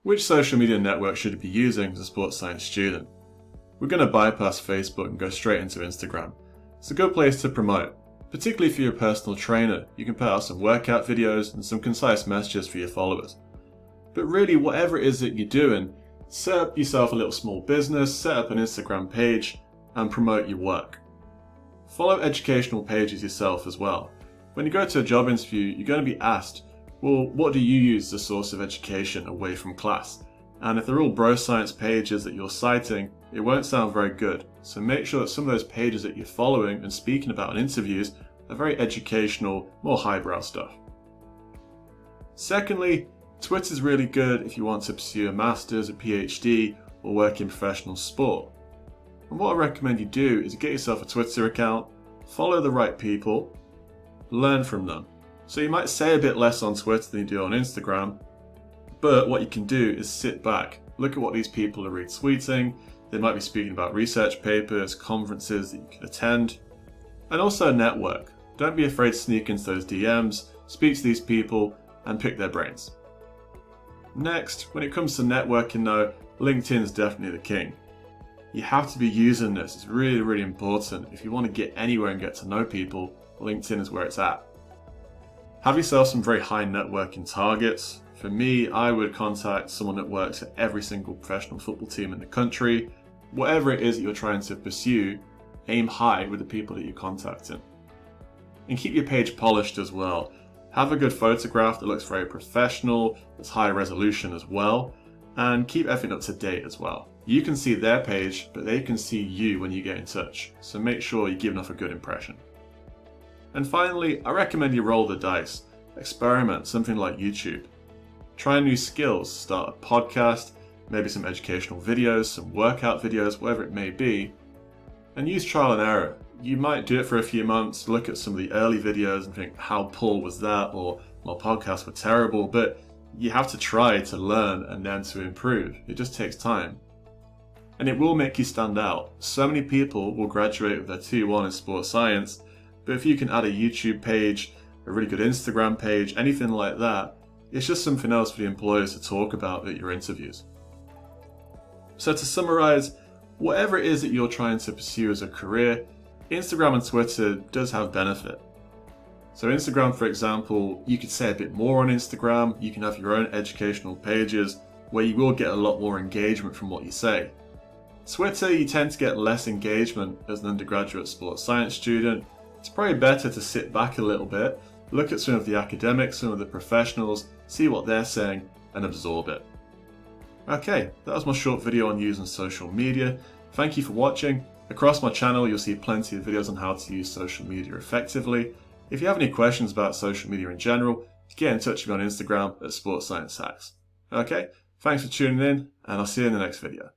Which social media network should you be using as a sports science student? We're going to bypass Facebook and go straight into Instagram. It's a good place to promote, particularly if you're a personal trainer. You can put out some workout videos and some concise messages for your followers. But really, whatever it is that you're doing, set up yourself a little small business, set up an Instagram page, and promote your work. Follow educational pages yourself as well. When you go to a job interview, you're going to be asked, well, what do you use as a source of education away from class? And if they're all bro science pages that you're citing, it won't sound very good. So make sure that some of those pages that you're following and speaking about in interviews are very educational, more highbrow stuff. Secondly, Twitter is really good if you want to pursue a master's, a PhD, or work in professional sport. And what I recommend you do is get yourself a Twitter account, follow the right people, learn from them. So you might say a bit less on Twitter than you do on Instagram, but what you can do is sit back, look at what these people are retweeting. They might be speaking about research papers, conferences that you can attend, and also network. Don't be afraid to sneak into those DMs, speak to these people, and pick their brains. Next, when it comes to networking though, LinkedIn is definitely the king. You have to be using this, it's really, really important. If you want to get anywhere and get to know people, LinkedIn is where it's at. Have yourself some very high networking targets. For me, I would contact someone that works at every single professional football team in the country. Whatever it is that you're trying to pursue, aim high with the people that you're contacting. And keep your page polished as well. Have a good photograph that looks very professional, that's high resolution as well, and keep everything up to date as well. You can see their page, but they can see you when you get in touch, so make sure you're giving off a good impression. And finally, I recommend you roll the dice. Experiment, something like YouTube. Try new skills, start a podcast, maybe some educational videos, some workout videos, whatever it may be, and use trial and error. You might do it for a few months, look at some of the early videos and think, how poor was that, or my podcasts were terrible, but you have to try to learn and then to improve. It just takes time. And it will make you stand out. So many people will graduate with their 2-1 in sports science, but if you can add a YouTube page, a really good Instagram page, anything like that, it's just something else for the employers to talk about at your interviews. So to summarize, whatever it is that you're trying to pursue as a career, Instagram and Twitter does have benefit. So Instagram, for example, you could say a bit more on Instagram, you can have your own educational pages where you will get a lot more engagement from what you say. Twitter, you tend to get less engagement as an undergraduate sports science student. It's probably better to sit back a little bit, look at some of the academics, some of the professionals, see what they're saying, and absorb it. Okay, that was my short video on using social media. Thank you for watching. Across my channel, you'll see plenty of videos on how to use social media effectively. If you have any questions about social media in general, get in touch with me on Instagram at Sports Science Hacks. Okay, thanks for tuning in, and I'll see you in the next video.